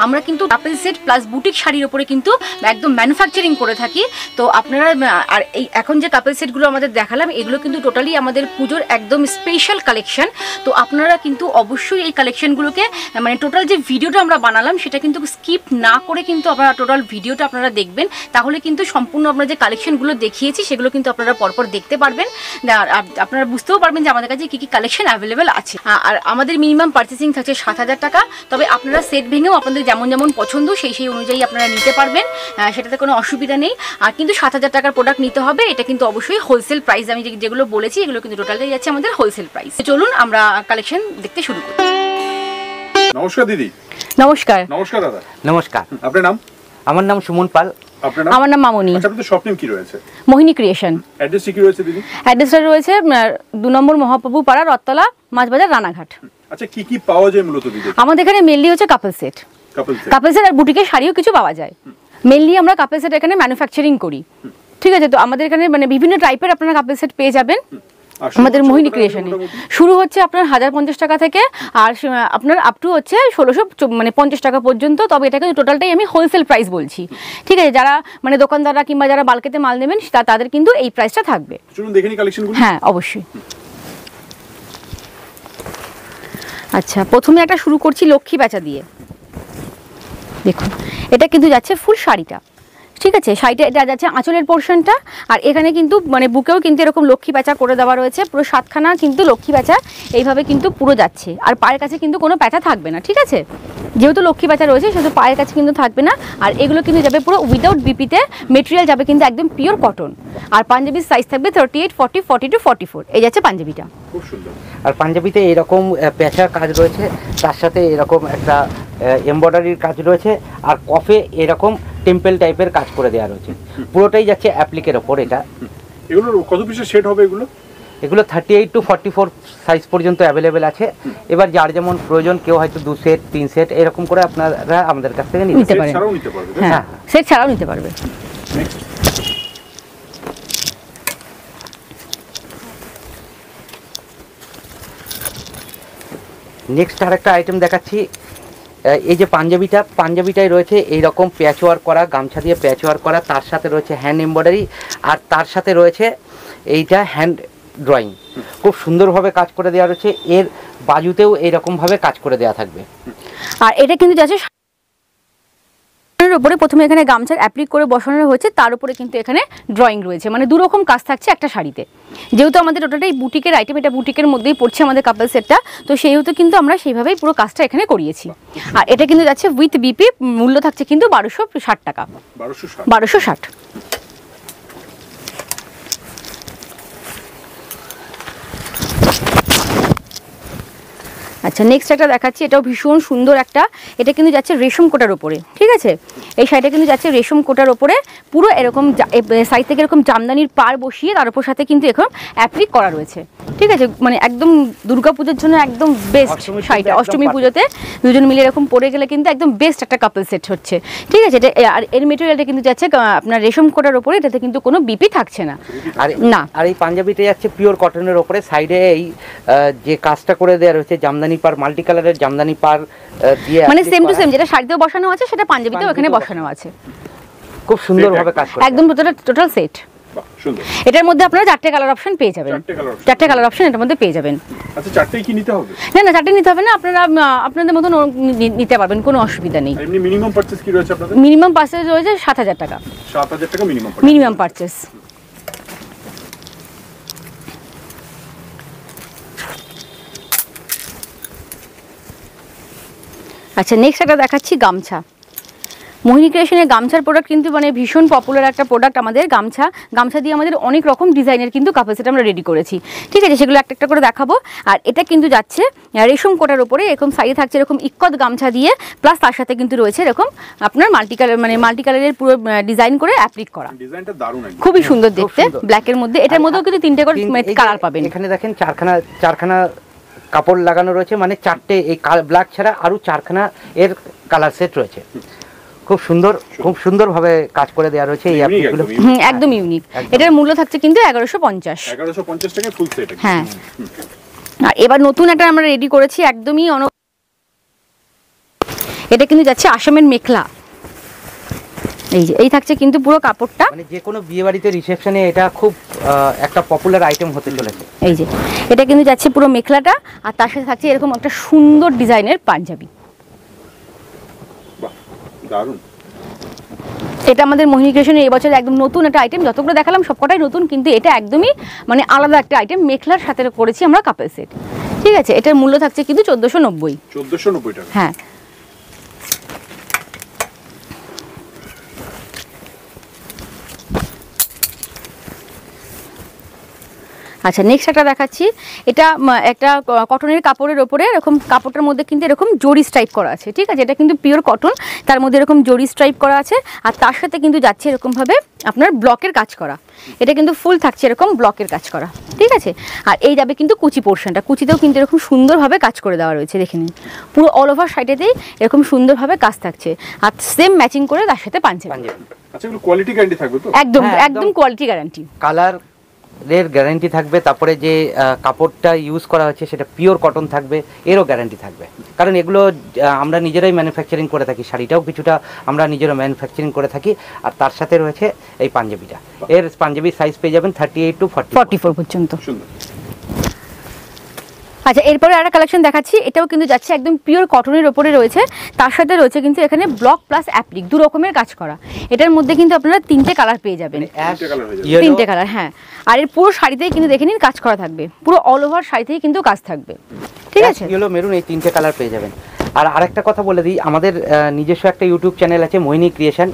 আমরা কিন্তু কাপল set plus boutique শাড়ির উপরে কিন্তু একদম ম্যানুফ্যাকচারিং করে থাকি। তো আপনারা আর এই এখন যে কাপল সেটগুলো আমাদের দেখালাম এগুলো কিন্তু টোটালি আমাদের পুজোর একদম স্পেশাল কালেকশন। তো আপনারা কিন্তু অবশ্যই এই কালেকশনগুলোকে মানে টোটাল যে ভিডিওটা আমরা বানালাম সেটা কিন্তু স্কিপ না করে কিন্তু আপনারা টোটাল ভিডিওটা আপনারা দেখবেন, তাহলে কিন্তু সম্পূর্ণ আমরা যে কালেকশনগুলো দেখিয়েছি সেগুলো কিন্তু আপনারা পরপর দেখতে পারবেন, আর আপনারা বুঝতেও পারবেন যে আমাদের কাছে কী কী কালেকশন অ্যাভেলেবেল আছে। আর আমাদের মিনিমাম পারচেসিং থাকছে 7,000 টাকা। তবে আপনারা সেট ভেঙেও আপনাদের যেমন যেমন পছন্দ সেই অনুযায়ী আপনারা নিতে পারবেন, সেটাতে কোনো অসুবিধা নেই। আর কিন্তু 7,000 টাকার প্রোডাক্ট নিতে হবে, এটা কিন্তু অবশ্যই হোলসেল প্রাইস। আমি যেগুলো বলেছি এগুলো কিন্তু টোটালটাই যাচ্ছে আমাদের হোলসেল প্রাইস। চলুন আমরা কালেকশন দেখতে শুরু করি। নমস্কার দিদি। নমস্কার। নমস্কার দাদা। নমস্কার। আপনার নাম? আমার নাম সুমন পাল। আপনার নাম? আমার নাম মামনি। আচ্ছা, আপনাদের শপ নেম কি রয়েছে? মোহিনী ক্রিয়েশন। অ্যাড্রেস কি রয়েছে দিদি? অ্যাড্রেসটা রয়েছে 2 নম্বর মহাপ্রভু পাড়া, রথতলা, মাছবাজার, রানাঘাট। আচ্ছা, কি কি পাওয়া যায় মূলত দিদি? আমাদের এখানে মেনলি হচ্ছে কাপল সেট আর বুটিকের শাড়িও কিছু পাওয়া যায়। মেনলি আমরা কাপল সেট এখানে ম্যানুফ্যাকচারিং করি, ঠিক আছে। তো আমাদের এখানে মানে বিভিন্ন টাইপের আপনারা কাপল সেট পেয়ে যাবেন আমাদের মোহিনী ক্রিয়েশনে। শুরু হচ্ছে আপনার 1050 টাকা থেকে, আর আপনার আপ টু হচ্ছে 1650 টাকা পর্যন্ত। তবে এটা কিন্তু টোটালটাই আমি হোলসেল প্রাইস বলছি, ঠিক আছে। যারা মানে দোকানদাররা কিংবা যারা বাল্কেতে মাল নেবেন তাদের কিন্তু এই প্রাইসটা থাকবে। চলুন দেখে নিই কালেকশনগুলো। হ্যাঁ, অবশ্যই। আচ্ছা, প্রথমে একটা শুরু করছি লক্ষ্মী প্যাঁচা দিয়ে। দেখুন, এটা কিন্তু যাচ্ছে ফুল শাড়িটা, ঠিক আছে। শাড়িটা এটা যাচ্ছে আঁচলের পোর্শনটা, আর এখানে কিন্তু মানে বুকেও কিন্তু এরকম লক্ষ্মী প্যাঁচা করে দেওয়া রয়েছে। পুরো 7খানা কিন্তু লক্ষ্মী প্যাঁচা এইভাবে কিন্তু পুরো যাচ্ছে, আর পায়ের কাছে কিন্তু কোনো প্যাঁচা থাকবে না, ঠিক আছে। যেহেতু লক্ষ্মী প্যাঁচা রয়েছে সেহেতু পায়ের কাছে কিন্তু থাকবে না। আর এগুলো কিন্তু যাবে পুরো উইদাউট বিপিতে, মেটেরিয়াল যাবে কিন্তু একদম পিওর কটন। আর পাঞ্জাবির সাইজ থাকবে 38, 40, 42, 44। এই যাচ্ছে পাঞ্জাবিটা, খুব সুন্দর। আর পাঞ্জাবিতে এরকম প্যাঁচার কাজ রয়েছে, তার সাথে এরকম একটা এমব্রয়ডারির কাজ রয়েছে, আর কফে এরকম টেম্পল টাইপের কাজ করে দেওয়া রয়েছে। পুরোটাই যাচ্ছে অ্যাপ্লিকের ওপর। এটা এগুলোর কত পিসের সেট হবে? এগুলো 38 to 44 সাইজ পর্যন্ত অ্যাভেলেবেল আছে। এবার যার যেমন প্রয়োজন, কেউ হয়তো 2 সেট 3 সেট এরকম করে আপনারা আমাদের কাছ থেকে নিতে পারেন। হ্যাঁ, সেট ছাড়াও নিতে পারবে। নেক্সট আরেকটা আইটেম দেখাচ্ছি। এই যে পাঞ্জাবিটাই রয়েছে এইরকম প্যাচ ওয়ার্ক করা, গামছা দিয়ে প্যাচ ওয়ার্ক করা, তার সাথে রয়েছে হ্যান্ড এমব্রয়ডারি, আর তার সাথে রয়েছে এইটা হ্যান্ড ড্রয়িং। খুব সুন্দরভাবে কাজ করে দেওয়া রয়েছে। এর বাজুতেও এইরকমভাবে কাজ করে দেওয়া থাকবে। আর এটা কিন্তু যাচ্ছে উপরে প্রথমে এখানে গামছার অ্যাপ্লিক করে বসানো হয়েছে, তার উপরে কিন্তু এখানে ড্রয়িং রয়েছে। মানে দুরকম কাজ থাকছে একটা শাড়িতে। যেহেতু আমাদের টোটালটাই বুটিকের আইটেম, এটা বুটিকের মধ্যেই পড়ছে আমাদের কাপল সেটটা, তো সেহেতু কিন্তু আমরা সেইভাবেই পুরো কাজটা এখানে করিয়েছি। আর এটা কিন্তু যাচ্ছে উইথ বিপি, মূল্য থাকছে কিন্তু 1260 টাকা। 1260। আচ্ছা, নেক্সট একটা দেখাচ্ছি। এটাও ভীষণ সুন্দর একটা, এটা কিন্তু যাচ্ছে রেশম কোটার ওপরে, ঠিক আছে। এই শাড়িটা কিন্তু যাচ্ছে রেশম কোটার ওপরে, পুরো এরকম সাইড থেকে এরকম জামদানির পার বসিয়ে তার উপর সাথে কিন্তু এখন অ্যাপ্লিক করা রয়েছে, ঠিক আছে। মানে একদম দুর্গাপুজোর জন্য একদম বেস্ট শাড়িটা। অষ্টমী পুজোতে দুজন মিলে এরকম পরে গেলে কিন্তু একদম বেস্ট একটা কাপল সেট হচ্ছে, ঠিক আছে। এটা আর এর মেটেরিয়ালটা কিন্তু যাচ্ছে আপনার রেশম কোটার ওপরে, এটাতে কিন্তু কোনো বিপি থাকছে না। আর এই পাঞ্জাবিটা যাচ্ছে পিওর কটনের ওপরে। সাইডে এই যে কাজটা করে দেওয়া রয়েছে জামদানি পার, মাল্টি কালারের জামদানি পার দিয়ে, মানে সেম টু সেম যেটা শাড়িতেও বসানো আছে সেটা পাঞ্জাবিতেও এখানে বসানো আছে। খুব সুন্দরভাবে কাজ করে একদম টোটাল সেট। এটার মধ্যে আপনারা 4টে কালার অপশন পেয়ে যাবেন। 4টে কালার অপশন এটার মধ্যে পেয়ে যাবেন। আচ্ছা, 4টেই কি নিতে হবে? না, 4টে নিতে হবে না, আপনারা আপনাদের মতন নিতে পারবেন, কোনো অসুবিধা নেই। এমনি মিনিমাম পারচেজ কি রয়েছে আপনাদের? মিনিমাম পারচেজ রয়েছে 7000 টাকা। 7000 টাকা মিনিমাম পারচেজ। আচ্ছা, নেক্সট একটা দেখাচ্ছি গামছা। মোহিনী ক্রিয়েশনের গামছার প্রোডাক্ট কিন্তু মানে ভীষণ পপুলার একটা প্রোডাক্ট আমাদের। গামছা দিয়ে আমাদের অনেক রকম ডিজাইনের কিন্তু কাপল সেট আমরা রেডি করেছি, ঠিক আছে। সেগুলো একটা একটা করে দেখাবো। আর এটা কিন্তু যাচ্ছে রেশম কোটার উপরে, এরকম সাইডে থাকছে এরকম ইক্কত গামছা দিয়ে, প্লাস তার সাথে কিন্তু রয়েছে এরকম আপনার মাল্টি কালারের পুরো ডিজাইন করে অ্যাপ্লিক করা। ডিজাইনটা দারুণ, খুবই সুন্দর দেখতে, ব্ল্যাকের মধ্যে। এটার মধ্যেও কিন্তু 3টে করে কালার পাবেন। এখানে দেখেন চারখানা কাপড় লাগানো রয়েছে, মানে 4টে এই ব্ল্যাক ছাড়া আরো 4খানা এর কালার সেট রয়েছে। খুব সুন্দরভাবে কাজ করে দেওয়া রয়েছে এই অ্যাপ্লিকগুলো। একদম ইউনিক। এটার মূল্য থাকছে কিন্তু 1150 টাকা ফুল সেট। হ্যাঁ। আর এবার নতুন একটা আমরা রেডি করেছি, একদমই এটা কিন্তু যাচ্ছে আসামের মেখলা। এই যে এই থাকছে কিন্তু পুরো কাপড়টা, মানে যে কোনো বিয়ে বাড়িতে রিসেপশনে এটা খুব একটা পপুলার আইটেম হতে চলেছে। এই যে এটা কিন্তু যাচ্ছে পুরো মেখলাটা, আর তার সাথে থাকছে এরকম একটা সুন্দর ডিজাইনের পাঞ্জাবি। বাহ, দারুণ। এটা আমাদের মোহিনী ক্রিয়েশনের এবছর একদম নতুন একটা আইটেম, যতগুলো দেখালাম সবকটাই নতুন, কিন্তু এটা একদমই মানে আলাদা একটা আইটেম, মেখলার সাথে করেছি আমরা কাপেল সেট। ঠিক আছে, এটার মূল্য থাকছে কিন্তু 1490। 1490 টাকা। হ্যাঁ। আচ্ছা, নেক্সট একটা দেখাচ্ছি। এটা একটা কটনের কাপড়ের ওপরে এরকম কাপড়টার মধ্যে কিন্তু এরকম জরি স্ট্রাইপ করা আছে। ঠিক আছে, এটা কিন্তু পিওর কটন, তার মধ্যে এরকম জরি স্ট্রাইপ করা আছে, আর তার সাথে কিন্তু যাচ্ছে এরকমভাবে আপনার ব্লকের কাজ করা। এটা কিন্তু ফুল থাকছে এরকম ব্লকের কাজ করা। ঠিক আছে, আর এই যাবে কিন্তু কুচি পোর্শনটা, কুচিতেও কিন্তু এরকম সুন্দরভাবে কাজ করে দেওয়া রয়েছে, দেখে নিন। পুরো অল ওভার সাইডেতেই এরকম সুন্দরভাবে কাজ থাকছে, আর সেম ম্যাচিং করে তার সাথে পাঞ্জাবি। আচ্ছা, এগুলো কোয়ালিটি গ্যারান্টি থাকবে তো? একদম হ্যাঁ, একদম কোয়ালিটি গ্যারান্টি। কালার এর গ্যারান্টি থাকবে, তারপরে যে কাপড়টা ইউজ করা হচ্ছে সেটা পিওর কটন থাকবে, এরও গ্যারান্টি থাকবে। কারণ এগুলো আমরা নিজেরাই ম্যানুফ্যাকচারিং করে থাকি, শাড়িটাও কিছুটা আমরা নিজেরা ম্যানুফ্যাকচারিং করে থাকি। আর তার সাথে রয়েছে এই পাঞ্জাবিটা, এর পাঞ্জাবির সাইজ পেয়ে যাবেন 38 to 44 পর্যন্ত। সুন্দর। আচ্ছা, এরপরে একটা কালেকশন দেখাচ্ছি, এটাও কিন্তু যাচ্ছে একদম পিওর কটনের ওপরে রয়েছে, তার সাথে রয়েছে কিন্তু এখানে ব্লক প্লাস অ্যাপ্লিক দু রকমের কাজ করা। এটার মধ্যে কিন্তু আপনারা 3টে কালার পেয়ে যাবেন, 3টে কালার। হ্যাঁ, আর এর পুরো শাড়িতেই কিন্তু দেখে নিন কাজ করা থাকবে, পুরো অল ওভার শাড়িতেই কিন্তু কাজ থাকবে। ঠিক আছে, ইয়েলো মেরুন, এই 3টে কালার পেয়ে যাবেন। আর আরেকটা কথা বলে দিই, আমাদের নিজস্ব একটা ইউটিউব চ্যানেল আছে মোহিনী ক্রিয়েশন,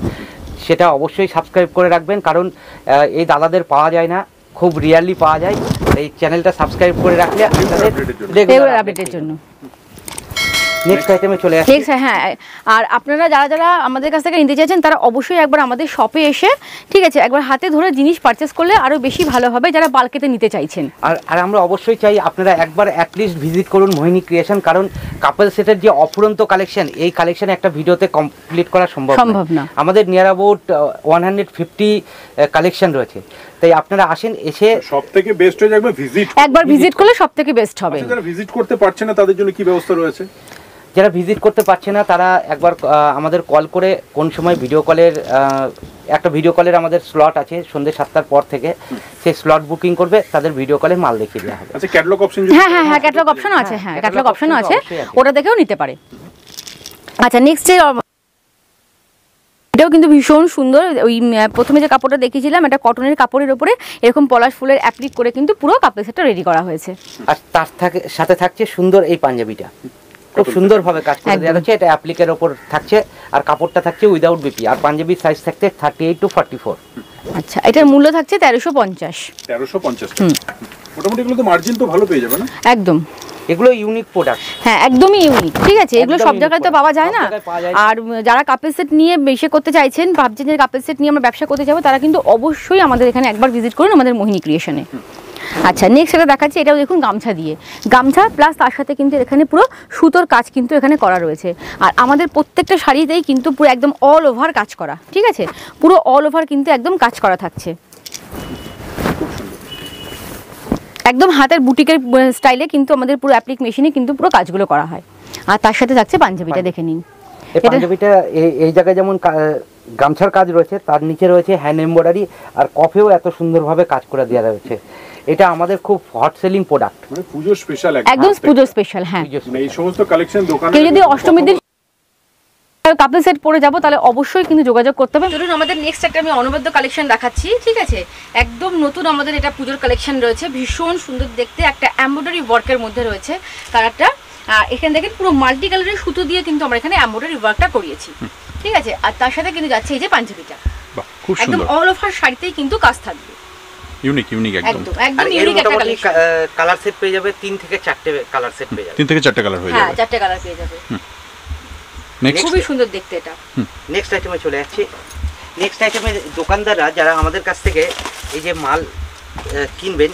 সেটা অবশ্যই সাবস্ক্রাইব করে রাখবেন, কারণ এই দাদাদের পাওয়া যায় না, খুব রিয়ারলি পাওয়া যায়। এই চ্যানেলটা সাবস্ক্রাইব করে রাখলে রেগুলার আপডেটের জন্য। নেক্সট আইটেমে চলে আসি। হ্যাঁ, আর আপনারা যারা যারা আমাদের কাছ থেকে নিতে চাইছেন তারা অবশ্যই একবার আমাদের শপে এসে, ঠিক আছে, একবার হাতে ধরে জিনিস পারচেস করলে আরো বেশি ভালো হবে, যারা বাল্কেতে নিতে চাইছেন। আর আমরা অবশ্যই চাই আপনারা একবার অ্যাটলিস্ট ভিজিট করুন মোহিনী ক্রিয়েশন, কারণ কাপল সেটের যে অফুরন্ত কালেকশন, এই কালেকশন একটা ভিডিওতে কমপ্লিট করা সম্ভব না। আমাদের নিয়ার অ্যাবাউট 150 কালেকশন রয়েছে, তাই আপনারা আসেন, এসে সবথেকে বেস্ট হয়ে যাবে ভিজিট, একবার ভিজিট করলে সবথেকে বেস্ট হবে। যারা ভিজিট করতে পারছে না তাদের জন্য কি ব্যবস্থা রয়েছে? যারা ভিজিট করতে পারছে না তারা একবার আমাদের কল করে, কোন সময় ভিডিও কলের একটা ভিডিও কলের আমাদের স্লট আছে সন্ধ্যে 7টার পর থেকে, সেই স্লট বুকিং করবে, তাদের ভিডিও কলে মাল দেখিয়ে দেওয়া হবে। আচ্ছা, ক্যাটালগ অপশন? হ্যাঁ হ্যাঁ হ্যাঁ, ক্যাটালগ অপশনও আছে। হ্যাঁ, ক্যাটালগ অপশনও আছে, ওটা দেখেও নিতে পারে। আচ্ছা, নেক্সট এটাও কিন্তু ভীষণ সুন্দর। ওই প্রথমে যে কাপড়টা দেখিয়েছিলাম, এটা কটনের কাপড়ের উপরে এরকম পলাশ ফুলের অ্যাপ্লিক করে কিন্তু পুরো কাপড় সেটটা রেডি করা হয়েছে। আর তার সাথে থাকছে সুন্দর এই পাঞ্জাবিটা, খুব সুন্দরভাবে কাজ করে দেওয়া হচ্ছে, এটা অ্যাপ্লিকের ওপর থাকছে, আর কাপড়টা থাকছে উইদাউট বিপি, আর পাঞ্জাবির সাইজ থাকছে 38 to 44। আচ্ছা, এটার মূল্য থাকছে 1350। 1350। মোটামুটি এগুলো তো মার্জিন তো ভালো পেয়ে যাবে না? একদম, এগুলো ইউনিক প্রোডাক্ট। হ্যাঁ, একদমই ইউনিক। ঠিক আছে, এগুলো সব জায়গায় তো পাওয়া যায় না। আর যারা কাপল সেট নিয়ে বেশি করতে চাইছেন, ভাবছেন যে কাপল সেট নিয়ে আমরা ব্যবসা করতে যাবো, তারা কিন্তু অবশ্যই আমাদের এখানে একবার ভিজিট করুন, আমাদের মোহিনী ক্রিয়েশনে। আচ্ছা, নেক্সট এটা দেখাচ্ছি, এটাও দেখুন গামছা দিয়ে, গামছা প্লাস তার সাথে কিন্তু এখানে পুরো সুতোর কাজ কিন্তু এখানে করা রয়েছে। আর আমাদের প্রত্যেকটা শাড়িতেই কিন্তু পুরো একদম অল ওভার কাজ করা। ঠিক আছে, পুরো অল ওভার কিন্তু একদম কাজ করা থাকছে, একদম হাতের বুটিকের স্টাইলে কিন্তু আমাদের পুরো অ্যাপ্লিক মেশিনে কিন্তু পুরো কাজগুলো করা হয়। আর তার সাথে থাকছে পাঞ্জাবিটা, দেখে নিন। এই পাঞ্জাবিটা এই জায়গায় যেমন গামছার কাজ রয়েছে, তার নিচে রয়েছে হ্যান্ড এমব্রয়ডারি, আর কফেও এত সুন্দরভাবে কাজ করে দেওয়া রয়েছে। এটা আমাদের খুব হট সেলিং প্রোডাক্ট, মানে পুজো স্পেশাল, একদম পুজো স্পেশাল। হ্যাঁ, এই সমস্ত কালেকশন দোকানে কেউ যদি অষ্টমীর দিন কাপল সেট পরে যাবো তাহলে অবশ্যই কিন্তু যোগাযোগ করতে হবে। চলুন, আমাদের নেক্সট একটা আমি অনবদ্য কালেকশন দেখাচ্ছি। ঠিক আছে, একদম নতুন আমাদের এটা পুজোর কালেকশন রয়েছে, ভীষণ সুন্দর দেখতে, একটা এমব্রয়ডারি ওয়ার্কের মধ্যে রয়েছে কালারটা। এখানে দেখেন পুরো মাল্টি কালারের সুতো দিয়ে কিন্তু আমরা এখানে এমব্রয়ডারি ওয়ার্কটা করিয়েছি। ঠিক আছে, আর তার সাথে কিন্তু যাচ্ছে এই যে পাঞ্জাবিটা, একদম অল ওভার শাড়িতেই কিন্তু কাজ থাকবে, ইউনিক একদম একদম ইউনিক একটা কালেকশন। কালার সেট পেয়ে যাবে 3 থেকে 4টে কালার সেট পেয়ে যাবে, 3 থেকে 4টে কালার হয়ে যাবে। হ্যাঁ, 4টে কালার পেয়ে যাবে। খুবই সুন্দর দেখতে এটা। নেক্সট আইটেমে চলে যাচ্ছি। নেক্সট আইটেমে দোকানদাররা যারা আমাদের কাছ থেকে এই যে মাল কিনবেন,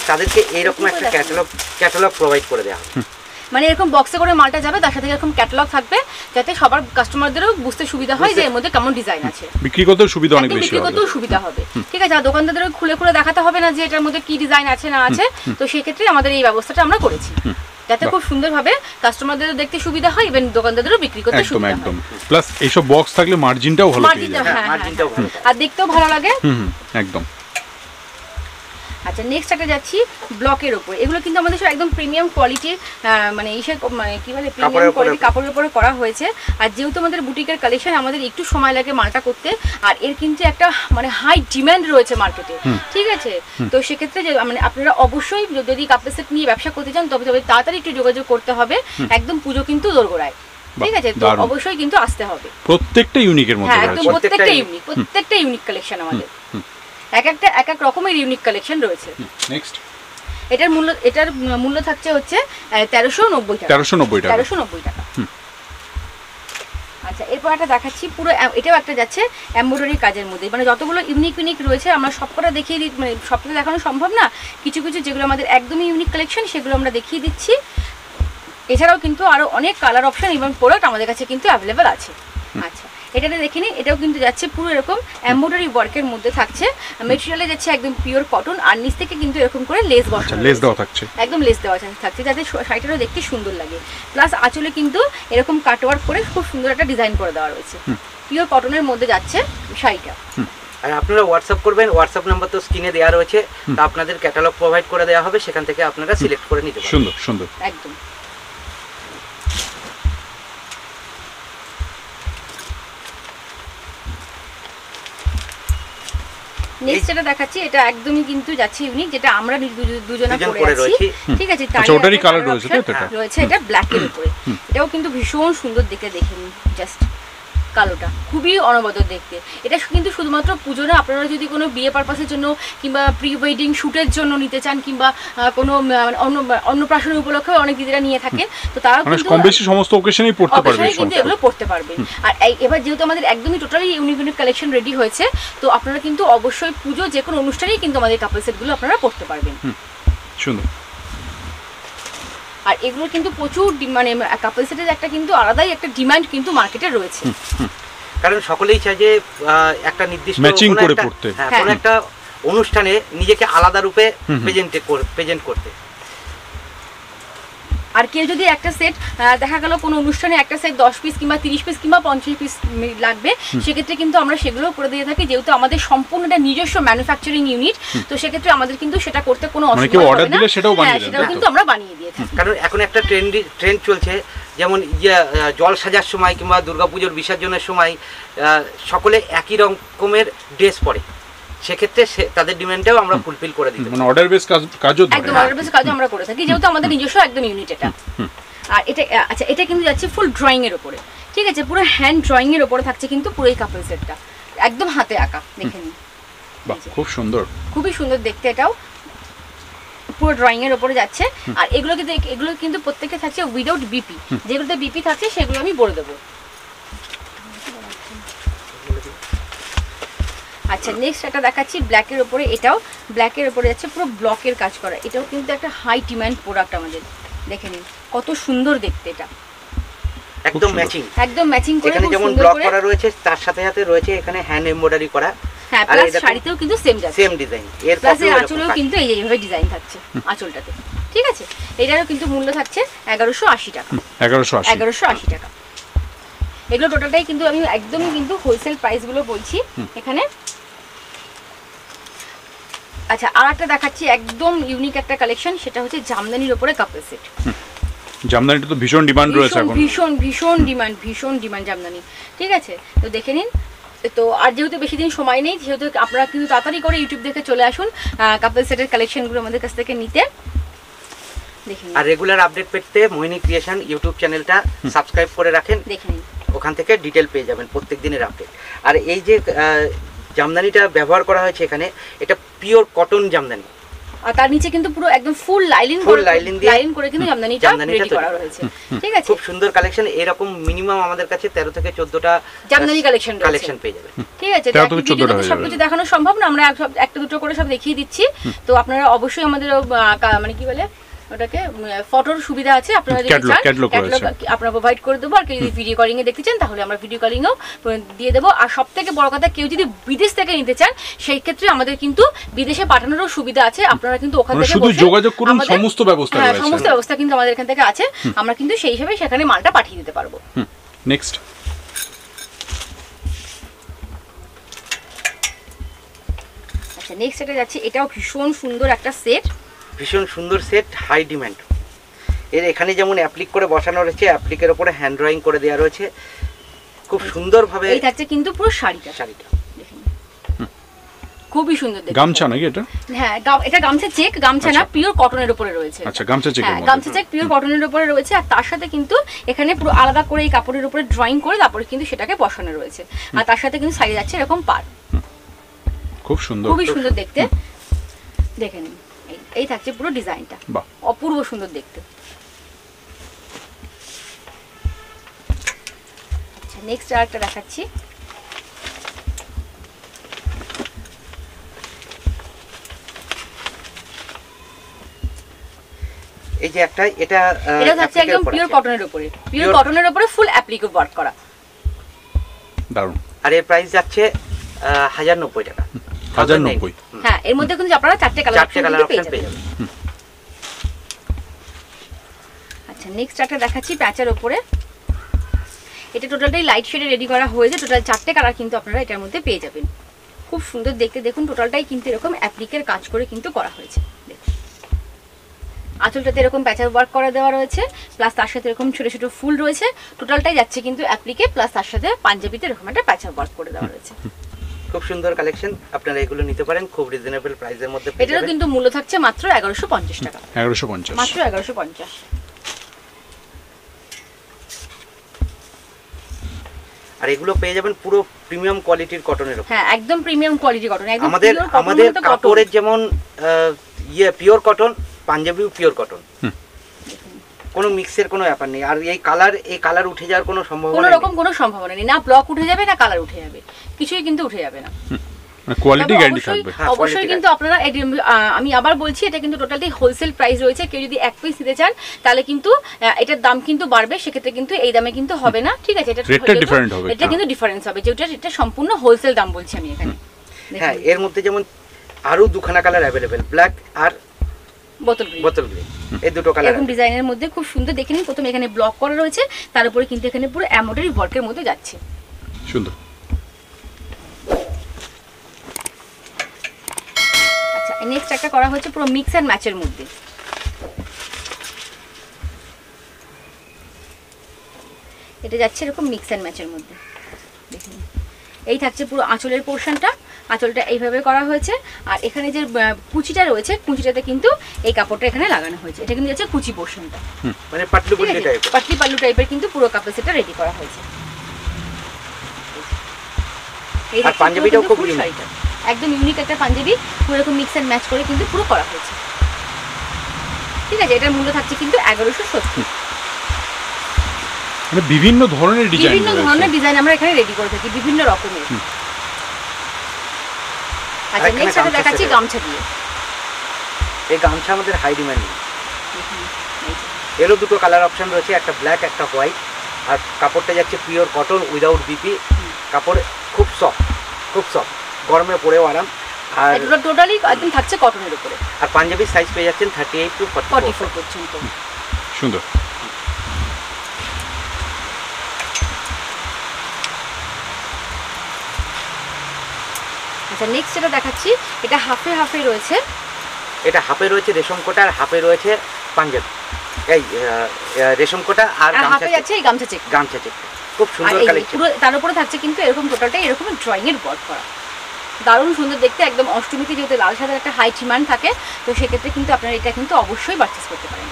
তাদেরকে এইরকম একটা ক্যাটালগ প্রোভাইড করে দেওয়া হবে। মানে এরকম বক্সে করে মালটা যাবে, তার সাথে এরকম ক্যাটালগ থাকবে, যাতে সবার কাস্টমারদেরও বুঝতে সুবিধা হয় যে এর মধ্যে কেমন ডিজাইন আছে, বিক্রি করতেও সুবিধা অনেক বেশি হবে, বিক্রি করতেও সুবিধা হবে। ঠিক আছে, আর দোকানদারদেরও খুলে খুলে দেখাতে হবে না যে এটার মধ্যে কি ডিজাইন আছে না আছে, তো সেই ক্ষেত্রে আমাদের এই ব্যবস্থাটা আমরা করেছি, যাতে খুব সুন্দরভাবে কাস্টমারদেরও দেখতে সুবিধা হয় এবং দোকানদারদেরও বিক্রি করতে একদম সুবিধা হয়। একদম প্লাস এইসব বক্স থাকলে মার্জিনটাও ভালো পেয়ে মার্জিনটা যাবে। হ্যাঁ মার্জিনটাও ভালো। আর দেখতেও ভালো লাগে। একদম। আচ্ছা নেক্সট একটা যাচ্ছি ব্লকের উপর। এগুলো কিন্তু আমাদের সব একদম প্রিমিয়াম কোয়ালিটির মানে ইসে মানে কি বলে প্রিমিয়াম কোয়ালিটি কাপড়ের উপরে করা হয়েছে। আর যেহেতু আমাদের বুটিকের কালেকশন আমাদের একটু সময় লাগে মালটা করতে, আর এর কিন্তু একটা মানে হাই ডিমান্ড রয়েছে মার্কেটে, ঠিক আছে? তো সেক্ষেত্রে যে মানে আপনারা অবশ্যই যদি কাপড় সেট নিয়ে ব্যবসা করতে চান তবে তাড়াতাড়ি একটু যোগাযোগ করতে হবে, একদম পুজো কিন্তু দোরগোড়ায়, ঠিক আছে? তো অবশ্যই কিন্তু আসতে হবে। প্রত্যেকটা ইউনিকের মধ্যে হ্যাঁ রয়েছে। একদম প্রত্যেকটা ইউনিক কালেকশন আমাদের, এক এক রকমের ইউনিক কালেকশন রয়েছে। নেক্সট এটার মূল্য থাকছে হচ্ছে 1390 টাকা। 1390 টাকা। আচ্ছা এরপর একটা দেখাচ্ছি পুরো এটাও একটা যাচ্ছে এমব্রয়ডারি কাজের মধ্যে, মানে যতগুলো ইউনিক রয়েছে আমরা সবকটা দেখিয়ে দিই, মানে সবটা দেখানো সম্ভব না, কিছু যেগুলো আমাদের একদমই ইউনিক কালেকশন সেগুলো আমরা দেখিয়ে দিচ্ছি। এছাড়াও কিন্তু আরো অনেক কালার অপশন এবং প্রোডাক্ট আমাদের কাছে কিন্তু অ্যাভেলেবেল আছে। আচ্ছা এটাতে দেখে নিন, এটাও কিন্তু যাচ্ছে পুরো এরকম এমব্রয়ডারি ওয়ার্কের মধ্যে থাকছে, মেটেরিয়ালে যাচ্ছে একদম পিওর কটন, আর নিচ থেকে কিন্তু এরকম করে লেস বসানো, লেস দেওয়া থাকছে, একদম লেস দেওয়া থাকছে যাতে শাড়িটাও দেখতে সুন্দর লাগে। প্লাস আঁচলে কিন্তু এরকম কাটওয়ার্ক করে খুব সুন্দর একটা ডিজাইন করে দেওয়া রয়েছে, পিওর কটনের মধ্যে যাচ্ছে শাড়িটা। আর আপনারা হোয়াটসঅ্যাপ করবেন, হোয়াটসঅ্যাপ নাম্বার তো স্ক্রিনে দেওয়া রয়েছে, তো আপনাদের ক্যাটালগ প্রোভাইড করে দেওয়া হবে, সেখান থেকে আপনারা সিলেক্ট করে নিতে পারবেন। সুন্দর সুন্দর একদম। নেক্সট যেটা দেখাচ্ছি এটা একদমই কিন্তু যাচ্ছে ইউনিক, যেটা আমরা দুজনা পরে আছি, ঠিক আছে? আচ্ছা ওটারই কালার রয়েছে তো এটা রয়েছে, এটা ব্ল্যাকের উপরে। এটাও কিন্তু ভীষণ সুন্দর দেখে নিন, জাস্ট কালোটা খুবই অনবদ্য দেখতে। এটা কিন্তু শুধুমাত্র পুজো না, আপনারা যদি কোনো বিয়ে পারপাসের জন্য কিংবা প্রি ওয়েডিং শ্যুটের জন্য নিতে চান, কিংবা কোনো অন্নপ্রাশন উপলক্ষে অনেক দিদিরা নিয়ে থাকে, তো তারা কিন্তু কম বেশি সমস্ত ওকেশনেই পড়তে পারবে, কিন্তু এগুলো পড়তে পারবে। আর এবার যেহেতু আমাদের একদমই টোটালি ইউনিক কালেকশন রেডি হয়েছে, তো আপনারা কিন্তু অবশ্যই পুজো যে কোনো অনুষ্ঠানেই কিন্তু আমাদের কাপল সেটগুলো আপনারা পড়তে পারবেন। সুন্দর। আর এগুলো কিন্তু প্রচুর মানে কাপল সেটের একটা কিন্তু আলাদাই একটা ডিমান্ড কিন্তু মার্কেটে রয়েছে, কারণ সকলেই চায় যে একটা নির্দিষ্ট ম্যাচিং করে পড়তে, কোনো একটা অনুষ্ঠানে নিজেকে আলাদা রূপে প্রেজেন্ট করতে। আর কেউ যদি একটা সেট দেখা গেল কোনো অনুষ্ঠানে একটা সেট 10 পিস কিংবা 30 পিস কিংবা 50 পিস লাগবে, সেক্ষেত্রে কিন্তু আমরা সেগুলো করে দিয়ে থাকি, যেহেতু আমাদের সম্পূর্ণ একটা নিজস্ব ম্যানুফ্যাকচারিং ইউনিট, তো সেক্ষেত্রে আমাদের কিন্তু সেটা করতে কোনো অসুবিধা হবে না, সেটাও কিন্তু আমরা বানিয়ে দিয়ে থাকি। কারণ এখন একটা ট্রেন্ড চলছে, যেমন জল সাজার সময় কিংবা দুর্গাপুজোর বিসর্জনের সময় সকলে একই রকমের ড্রেস পরে, সেক্ষেত্রে তাদের ডিমান্ডটাও আমরা ফুলফিল করে দিই, মানে অর্ডার বেস কাজও একদম অর্ডার বেস কাজও আমরা করে থাকি, যেহেতু আমাদের নিজস্ব একদম ইউনিট এটা। আর এটা আচ্ছা এটা কিন্তু যাচ্ছে ফুল ড্রয়িং এর উপরে, ঠিক আছে? পুরো হ্যান্ড ড্রয়িং এর উপরে থাকছে কিন্তু পুরো এই কাপল সেটটা, একদম হাতে আঁকা, দেখে নিন। বাহ খুব সুন্দর, খুবই সুন্দর দেখতে, এটাও পুরো ড্রয়িং এর উপরে যাচ্ছে। আর এগুলো কিন্তু প্রত্যেকটা থাকছে উইদাউট বিপি, যেগুলোতে বিপি থাকছে সেগুলো আমি বলে দেবো। আচ্ছা নেক্সট একটা দেখাচ্ছি ব্ল্যাকের উপরে, এটাও ব্ল্যাকের উপরে যাচ্ছে পুরো ব্লকের কাজ করা, এটাও কিন্তু একটা হাই ডিমান্ড প্রোডাক্ট আমাদের, দেখে নিন কত সুন্দর দেখতে, এটা একদম ম্যাচিং করে, এখানে যেমন ব্লক করা রয়েছে তার সাথে সাথে রয়েছে এখানে হ্যান্ড এমব্রয়ডারি করা, হ্যাঁ প্লাস শাড়িতেও কিন্তু সেম ডিজাইন, এর প্লাস এর আঁচলেও কিন্তু এইভাবে ডিজাইন থাকছে আঁচলটাতে, ঠিক আছে? এটারও কিন্তু মূল্য থাকছে 1180 টাকা। 1180 টাকা। এগুলো টোটালটাই কিন্তু আমি একদমই কিন্তু হোলসেল প্রাইস গুলো বলছি এখানে। আচ্ছা আর একটা দেখাচ্ছি একদম ইউনিক একটা কালেকশন, সেটা হচ্ছে জামদানির উপরে কাপল সেট। জামদানিটা তো ভীষণ ডিমান্ড রয়েছে এখন, ভীষণ ডিমান্ড জামদানি, ঠিক আছে? তো দেখে নিন। তো আর যেহেতু বেশি দিন সময় নেই, যেহেতু আপনারা কিন্তু তাড়াতাড়ি করে ইউটিউব দেখে চলে আসুন কাপল সেটের কালেকশনগুলো আমাদের কাছ থেকে নিতে। দেখে নিন। আর রেগুলার আপডেট পেতে মোহিনী ক্রিয়েশন ইউটিউব চ্যানেলটা সাবস্ক্রাইব করে রাখেন, দেখে নিন, ওখান থেকে ডিটেল পেয়ে যাবেন প্রত্যেক দিনের আপডেট। আর এই যে জামদানিটা ব্যবহার করা হয়েছে এখানে, এটা পিওর কটন জামদানি, আর তার নিচে কিন্তু পুরো একদম ফুল লাইলিন করে কিন্তু জামদানিটা রেডি করা হয়েছে, ঠিক আছে? খুব সুন্দর কালেকশন, এরকম মিনিমাম আমাদের কাছে 13 থেকে 14টা জামদানি কালেকশন পেয়ে যাবেন, ঠিক আছে? সবকিছু দেখানো সম্ভব না, আমরা একটা দুটো করে সব দেখিয়ে দিচ্ছি, তো আপনারা অবশ্যই আমাদের মানে কি বলে ওটাকে ফটোর সুবিধা আছে, আপনারা যদি চান ক্যাটালগ আপনারা প্রোভাইড করে দেবো। আর কেউ যদি ভিডিও কলিং এ দেখতে চান তাহলে আমরা ভিডিও কলিংও দিয়ে দেবো। আর সব থেকে বড় কথা, কেউ যদি বিদেশ থেকে নিতে চান সেই ক্ষেত্রে আমাদের কিন্তু বিদেশে পাঠানোরও সুবিধা আছে। আপনারা কিন্তু ওখান থেকে শুধু যোগাযোগ করুন, সমস্ত ব্যবস্থা রয়েছে। সমস্ত ব্যবস্থা কিন্তু আমাদের এখান থেকে আছে, আমরা কিন্তু সেই হিসেবে সেখানে মালটা পাঠিয়ে দিতে পারবো। নেক্সট আচ্ছা, নেক্সট এটা যাচ্ছে, এটাও ভীষণ সুন্দর একটা সেট, ভীষণ সুন্দর সেট, হাই ডিমান্ড। এর এখানে যেমন অ্যাপ্লিক করে বসানো রয়েছে, অ্যাপ্লিকের উপরে হ্যান্ড ড্রয়িং করে দেওয়া রয়েছে, খুব সুন্দরভাবে। এই থাকছে কিন্তু পুরো শাড়িটা, খুবই সুন্দর দেখতে। গামছা নাকি এটা? হ্যাঁ, এটা গামছা চেক, গামছা না, পিওর কটনের উপরে রয়েছে। আচ্ছা, গামছা চেক। হ্যাঁ, গামছা চেক পিওর কটনের উপরে রয়েছে। আর তার সাথে কিন্তু এখানে পুরো আলাদা করে এই কাপড়ের উপরে ড্রয়িং করে তারপরে কিন্তু সেটাকে বসানো রয়েছে। আর তার সাথে কিন্তু সাইজ আছে এরকম পার, খুব সুন্দর, খুবই সুন্দর দেখতে। দেখে নিন, এই থাকছে পুরো ডিজাইনটা, অপূর্ব সুন্দর দেখতে। আচ্ছা, নেক্সট আরেকটা দেখাচ্ছি। এই যে একটা, এটা থাকছে একদম পিওর কটনের উপরে, পিওর কটনের উপরে ফুল অ্যাপ্লিক ওয়ার্ক করা, দারুণ। আর এর প্রাইস যাচ্ছে 1090 টাকা। 1090। হ্যাঁ, এর মধ্যে কিন্তু আপনারা চারটে কালার পেয়ে যাবেন। আচ্ছা, নেক্সট একটা দেখাচ্ছি প্যাচের উপরে। এটা টোটালটাই লাইট শেডে রেডি করা হয়েছে, টোটাল 4টে কালার কিন্তু আপনারা এটার মধ্যে পেয়ে যাবেন। খুব সুন্দর দেখতে, দেখুন টোটালটাই কিন্তু এরকম অ্যাপ্লিকের কাজ করে কিন্তু করা হয়েছে। আঁচলটাতে এরকম প্যাচার ওয়ার্ক করে দেওয়া রয়েছে, প্লাস তার সাথে এরকম ছোট ছোট ফুল রয়েছে। টোটালটাই যাচ্ছে কিন্তু অ্যাপ্লিকে, প্লাস তার সাথে পাঞ্জাবিতে এরকম একটা প্যাচার ওয়ার্ক করে দেওয়া রয়েছে। খুব সুন্দর কালেকশন, আপনারা এগুলো নিতে পারেন খুব রিজনেবল প্রাইসের মধ্যে। এটারও কিন্তু মূল্য থাকছে মাত্র 1150 টাকা। 1150, মাত্র 1150। আর এগুলো পেয়ে যাবেন পুরো প্রিমিয়াম কোয়ালিটির কটনের উপর। হ্যাঁ, একদম প্রিমিয়াম কোয়ালিটি কটন, একদম আমাদের কাপড়ের যেমন পিওর কটন, পাঞ্জাবিও পিওর কটন, কোনো মিক্সের কোনো ব্যাপার নেই। আর এই কালার উঠে যাওয়ার কোনো সম্ভাবনা নেই, কোনো রকম কোনো সম্ভাবনা নেই। না ব্লক উঠে যাবে, না কালার উঠে যাবে, কিছুই কিন্তু উঠে যাবে না। কোয়ালিটি গ্যারান্টি থাকবে অবশ্যই। কিন্তু আপনারা, আমি আবার বলছি, এটা কিন্তু টোটালি হোলসেল প্রাইস রয়েছে। কেউ যদি এক পিস নিতে চান তাহলে কিন্তু এটার দাম কিন্তু বাড়বে, সেক্ষেত্রে কিন্তু এই দামে কিন্তু হবে না, ঠিক আছে? এটা কিন্তু ডিফারেন্স হবে, যেটা এটা সম্পূর্ণ হোলসেল দাম বলছি আমি এখানে। হ্যাঁ, এর মধ্যে যেমন আরো দুখানা কালার অ্যাভেলেবেল, ব্ল্যাক আর বোতল গ্রিন, এই দুটো কালার। এরকম ডিজাইনের মধ্যে খুব সুন্দর দেখে নিন। প্রথমে এখানে ব্লক করা রয়েছে, তার উপরে কিন্তু এখানে পুরো এমব্রয়ডারি ওয়ার্কের মধ্যে যাচ্ছে, সুন্দর। আচ্ছা, নেক্সট একটা করা হচ্ছে পুরো মিক্স এন্ড ম্যাচের মধ্যে। এটা যাচ্ছে এরকম মিক্স এন্ড ম্যাচের মধ্যে, দেখুন। এই থাকছে পুরো আঁচলের পোরশনটা, আঁচলটা এইভাবে করা হয়েছে। আর এখানে যে কুচিটা রয়েছে, কুচিটাতে কিন্তু এই কাপড়টা এখানে লাগানো হয়েছে। এটা কিন্তু যাচ্ছে কুচি পোরশনটা, মানে পাটলু পাল্লু টাইপের কিন্তু পুরো কাপড় সেটটা রেডি করা হয়েছে। আর পাঞ্জাবিটাও খুব ইউনিক, একদম ইউনিক একটা পাঞ্জাবি, পুরো এরকম মিক্স এন্ড ম্যাচ করে কিন্তু পুরো করা হয়েছে, ঠিক আছে? এটার মূল্য থাকছে কিন্তু 1170। মানে বিভিন্ন ধরনের ডিজাইন আমরা এখানে রেডি করে থাকি, বিভিন্ন রকমের। আচ্ছা, নেক্সট আমরা দেখাচ্ছি গামছা দিয়ে। এই গামছা আমাদের হাই ডিমান্ড। এরও দুটো কালার অপশন রয়েছে, একটা ব্ল্যাক, একটা হোয়াইট। আর কাপড়টা যাচ্ছে পিওর কটন উইদাউট বিপি, কাপড় খুব সফট, গরমে পরেও আরাম। আর টোটালি একদম থাকছে কটনের উপরে। আর পাঞ্জাবির সাইজ পেয়ে যাচ্ছেন 38 টু 44 পর্যন্ত। সুন্দর। আচ্ছা, নেক্সট যেটা দেখাচ্ছি, এটা হাফে রয়েছে। এটা হাফে রয়েছে রেশম কোটা, আর হাফে রয়েছে পাঞ্জাবি। এই রেশম কোটা আর হাফে যাচ্ছে এই গামছা চেক। খুব সুন্দর কালেকশন। পুরো তার উপরে থাকছে কিন্তু এরকম টোটালটা এরকম ড্রয়িং এর ওয়ার্ক করা, দারুণ সুন্দর দেখতে। একদম অষ্টমীতে যেহেতু লাল সাদার একটা হাই ডিমান্ড থাকে, তো সেক্ষেত্রে কিন্তু আপনারা এটা কিন্তু অবশ্যই পারচেজ করতে পারেন।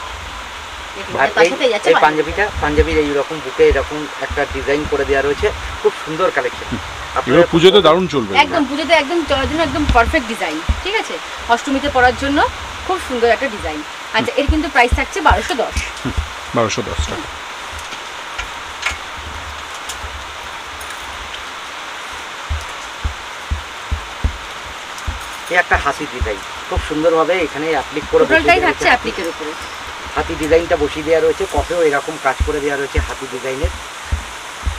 পাঞ্জাবির এইরকম বুকে এরকম একটা ডিজাইন করে দেওয়া রয়েছে, খুব সুন্দর কালেকশন। আপনারা পুজোতে দারুণ চলবে, একদম পুজোতে একদম চলার জন্য একদম পারফেক্ট ডিজাইন, ঠিক আছে? অষ্টমীতে পরার জন্য খুব সুন্দর একটা ডিজাইন। আচ্ছা, এর কিন্তু প্রাইস থাকছে 1210। 1210 টাকা। এই একটা হাসি ডিজাইন, খুব সুন্দরভাবে এখানে অ্যাপ্লিক করে টোটালটাই থাকছে অ্যাপ্লিকের উপরে। হাতি ডিজাইনটা বসিয়ে দেওয়া রয়েছে, কফেও এরকম কাজ করে দেওয়া রয়েছে হাতি ডিজাইনের।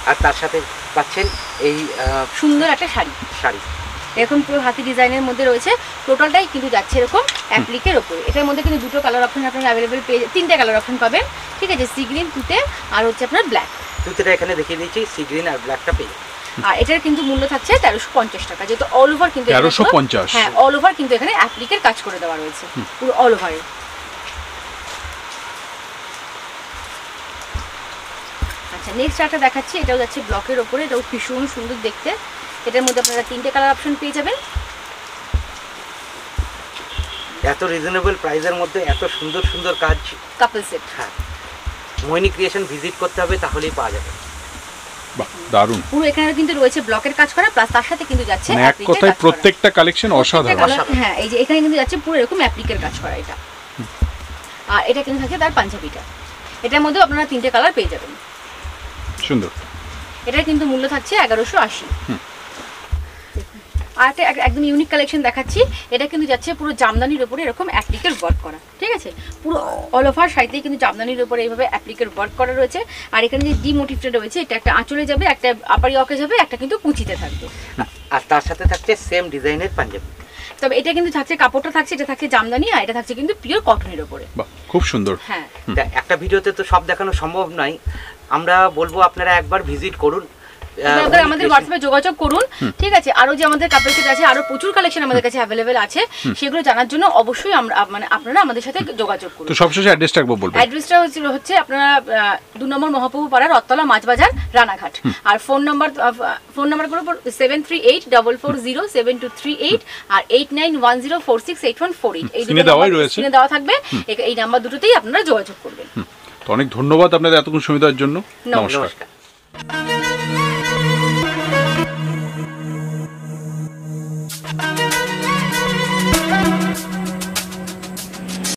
আর তার সাথে পাচ্ছেন এই সুন্দর একটা শাড়ি শাড়ি, এরকম পুরো হাতি ডিজাইনের মধ্যে রয়েছে। টোটালটাই কিন্তু যাচ্ছে এরকম অ্যাপ্লিকের ওপরে। এটার মধ্যে কিন্তু দুটো কালার অপশন আপনারা অ্যাভেলেবেল পেয়ে, তিনটে কালার অপশন পাবেন, ঠিক আছে, সি গ্রিন, তুতে আর হচ্ছে আপনার ব্ল্যাক। তুতেটা এখানে দেখিয়ে দিয়েছি, সি গ্রিন আর ব্ল্যাকটা পেয়ে। আর এটার কিন্তু মূল্য থাকছে 1350 টাকা, যেহেতু অল ওভার কিন্তু 1350। হ্যাঁ, অল ওভার কিন্তু এখানে অ্যাপ্লিকের কাজ করে দেওয়া রয়েছে পুরো অল ওভারে। আচ্ছা, নেক্সট একটা দেখাচ্ছি, এটাও যাচ্ছে ব্লকের ওপরে, এটাও ভীষণ সুন্দর দেখতে। এটার মধ্যে আপনারা তিনটে কালার অপশন পেয়ে যাবেন। এত রিজনেবল প্রাইসের মধ্যে এত সুন্দর সুন্দর কাজ, কাপল সেট। হ্যাঁ, মোহিনী ক্রিয়েশন ভিজিট করতে হবে, তাহলেই পাওয়া যাবে। বাহ, দারুণ। পুরো এখানে কিন্তু রয়েছে ব্লকের কাজ করা, প্লাস তার সাথে কিন্তু যাচ্ছে এক কথায় প্রত্যেকটা কালেকশন অসাধারণ। হ্যাঁ, এই যে এখানে কিন্তু যাচ্ছে পুরো এরকম অ্যাপ্লিকের কাজ করা এটা। আর এটা কিন্তু থাকে তার পাঞ্জাবিটা, এটার মধ্যে আপনারা তিনটে কালার পেয়ে যাবেন। সুন্দর। এটার কিন্তু মূল্য থাকছে 1180। আর একটা একদম ইউনিক কালেকশন দেখাচ্ছি, এটা কিন্তু যাচ্ছে পুরো জামদানির উপরে এরকম অ্যাপ্লিকের ওয়ার্ক করা, ঠিক আছে, পুরো অল ওভার শাড়িতেই কিন্তু জামদানির উপরে এইভাবে অ্যাপ্লিকের ওয়ার্ক করা রয়েছে। আর এখানে যে ডি মোটিভটা রয়েছে, এটা একটা আঁচলে যাবে, একটা আপারি অকে যাবে, একটা কিন্তু কুচিতে থাকবে। আর তার সাথে থাকছে সেম ডিজাইনের পাঞ্জাবি। তবে এটা কিন্তু থাকছে, কাপড়টা থাকছে, এটা থাকছে জামদানি, আর এটা থাকছে কিন্তু পিওর কটনের উপরে। বাহ, খুব সুন্দর। হ্যাঁ, একটা ভিডিওতে তো সব দেখানো সম্ভব নয়, আমরা বলবো আপনারা একবার ভিজিট করুন, আমাদের হোয়াটসঅ্যাপে যোগাযোগ করুন, ঠিক আছে। আরো যে আমাদের কাপল সেট আছে, আরো প্রচুর কালেকশন আমাদের কাছে অ্যাভেলেবেল আছে, সেগুলো জানার জন্য অবশ্যই আমরা মানে আপনারা আমাদের সাথে যোগাযোগ করুন। তো সবশেষে অ্যাড্রেসটা একবার বলবেন। অ্যাড্রেসটা হচ্ছে আপনারা 2 নম্বর মহাপ্রভু পাড়া, রথতলা, মাছবাজার, রানাঘাট। আর ফোন নাম্বার গুলো 7384407238 আর 8910468148। এই দুটো স্ক্রিনে দেওয়া থাকবে, এই নাম্বার দুটোতেই আপনারা যোগাযোগ করবেন। তো অনেক ধন্যবাদ আপনাদের এতক্ষণ সময় দেওয়ার জন্য। নমস্কার।